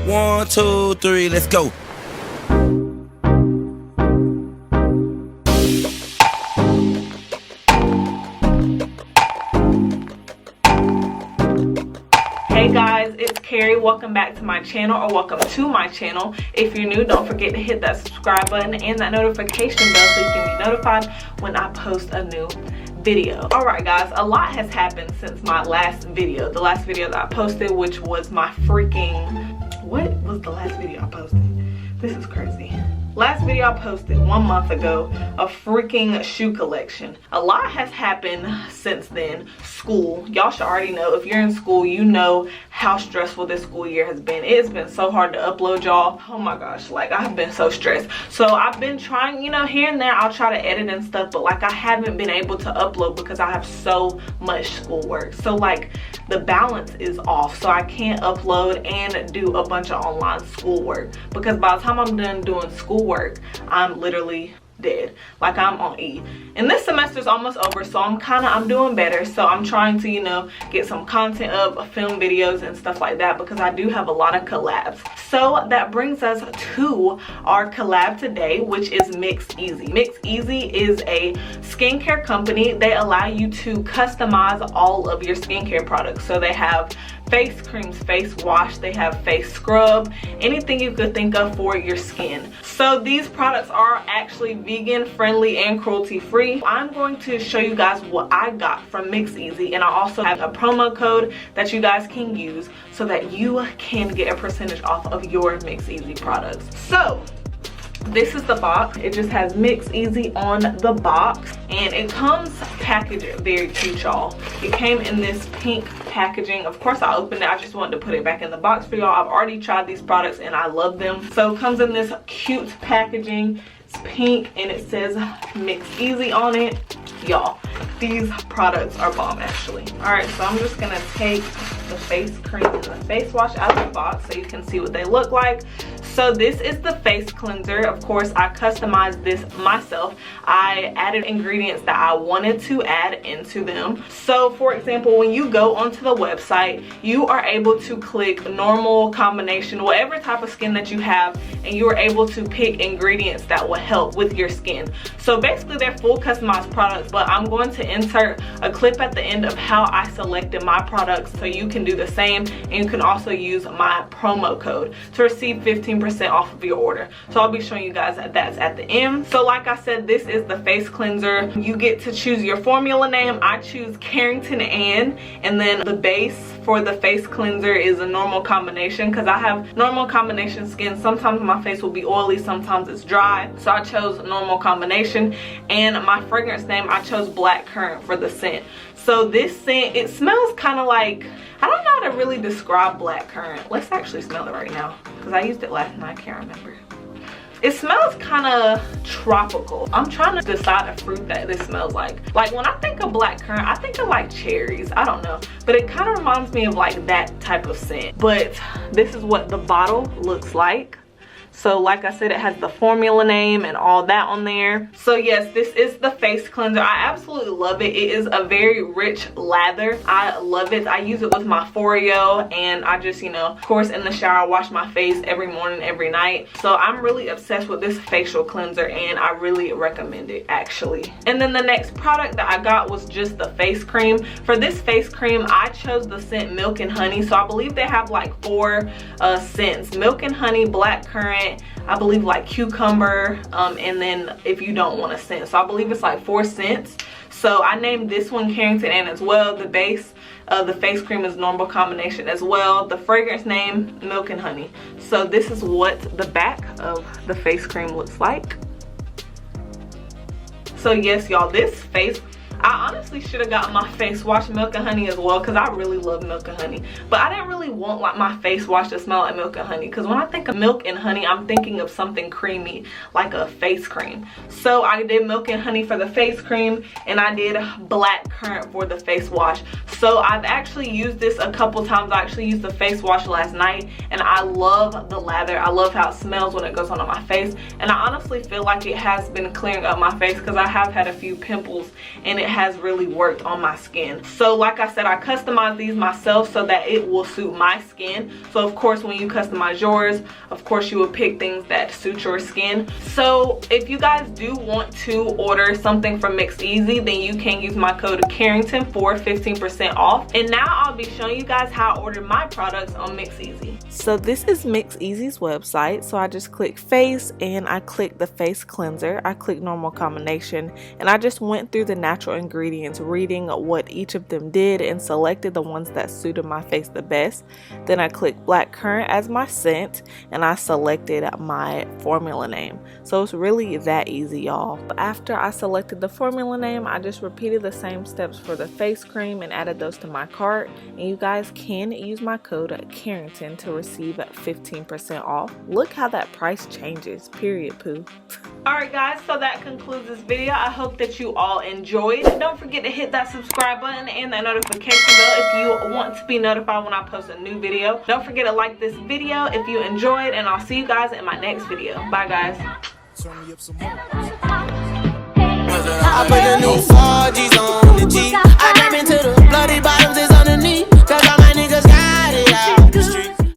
1, 2, 3, let's go. Hey guys, it's Carrie. Welcome back to my channel, or welcome to my channel. If you're new, don't forget to hit that subscribe button and that notification bell so you can be notified when I post a new video. Alright guys, a lot has happened since my last video. The last video that I posted, which was my freaking... What was the last video I posted? This is crazy. Last video I posted 1 month ago, a freaking shoe collection. A lot has happened since then. School, y'all should already know. If you're in school, you know how stressful this school year has been. It has been so hard to upload, y'all. Oh my gosh, like I've been so stressed. So I've been trying, you know, here and there I'll try to edit and stuff, but like I haven't been able to upload because I have so much schoolwork. So like the balance is off, so I can't upload and do a bunch of online schoolwork, because by the time I'm done doing schoolwork, I'm literally dead. Like I'm on E. And this semester's almost over, so I'm doing better. So I'm trying to, you know, get some content up, film videos and stuff like that, because I do have a lot of collabs. So that brings us to our collab today, which is MIXEASY. MIXEASY is a skincare company. They allow you to customize all of your skincare products. So they have face creams, face wash, they have face scrub, anything you could think of for your skin. So these products are actually vegan friendly and cruelty free. I'm going to show you guys what I got from MIXEASY, and I also have a promo code that you guys can use so that you can get a percentage off of your MIXEASY products. So this is the box. It just has MIXEASY on the box, and it comes packaged very cute, y'all. It came in this pink packaging. Of course I opened it. I just wanted to put it back in the box for y'all. I've already tried these products and I love them. So it comes in this cute packaging. It's pink and it says MIXEASY on it. Y'all, these products are bomb actually. All right, so I'm just gonna take the face cream and the face wash out of the box so you can see what they look like. So this is the face cleanser. Of course, I customized this myself. I added ingredients that I wanted to add into them. So for example, when you go onto the website, you are able to click normal, combination, whatever type of skin that you have, and you are able to pick ingredients that will help with your skin. So basically they're full customized products, but I'm going to insert a clip at the end of how I selected my products so you can do the same, and you can also use my promo code to receive 15% off of your order. So I'll be showing you guys that's at the end. So like I said, this is the face cleanser. You get to choose your formula name. I choose Carrington and then the base for the face cleanser is a normal combination, because I have normal combination skin. Sometimes my face will be oily, sometimes it's dry, so I chose normal combination. And my fragrance name, I chose black currant for the scent. So this scent, it smells kind of like, I don't know how to really describe black currant. Let's actually smell it right now, because I used it last night, I can't remember. It smells kind of tropical. I'm trying to decide a fruit that this smells like. Like when I think of black currant, I think of like cherries. I don't know, but it kind of reminds me of like that type of scent. But this is what the bottle looks like. So like I said, it has the formula name and all that on there. So yes, this is the face cleanser. I absolutely love it. It is a very rich lather. I love it. I use it with my Foreo, and I just, you know, of course in the shower, I wash my face every morning, every night. So I'm really obsessed with this facial cleanser, and I really recommend it actually. And then the next product that I got was just the face cream. For this face cream, I chose the scent Milk and Honey. So I believe they have like 4 scents: Milk and Honey, Black Currant, I believe like cucumber, and then if you don't want a scent. So I believe it's like 4 scents. So I named this one Carrington as well. The base of the face cream is normal combination as well. The fragrance name, Milk and Honey. So this is what the back of the face cream looks like. So yes, y'all, this face, I honestly should have gotten my face wash Milk and Honey as well, because I really love Milk and Honey. But I didn't really want like my face wash to smell like Milk and Honey, because when I think of Milk and Honey, I'm thinking of something creamy, like a face cream. So I did Milk and Honey for the face cream, and I did Black Currant for the face wash. So I've actually used this a couple times. I actually used the face wash last night, and I love the lather. I love how it smells when it goes on my face, and I honestly feel like it has been clearing up my face, because I have had a few pimples and it it has really worked on my skin. So like I said, I customized these myself so that it will suit my skin. So of course when you customize yours, of course you will pick things that suit your skin. So if you guys do want to order something from MIXEASY, then you can use my code Carrington for 15% off. And now I'll be showing you guys how I ordered my products on MIXEASY. So this is MIXEASY's website. So I just click face and I click the face cleanser. I click normal combination and I just went through the natural ingredients, reading what each of them did and selected the ones that suited my face the best. Then I clicked black currant as my scent and I selected my formula name. So it's really that easy, y'all. After I selected the formula name, I just repeated the same steps for the face cream and added those to my cart. And you guys can use my code Carrington to receive 15% off. Look how that price changes, period, poo. Alright guys, so that concludes this video. I hope that you all enjoyed. Don't forget to hit that subscribe button and that notification bell if you want to be notified when I post a new video. Don't forget to like this video if you enjoyed, and I'll see you guys in my next video. Bye guys.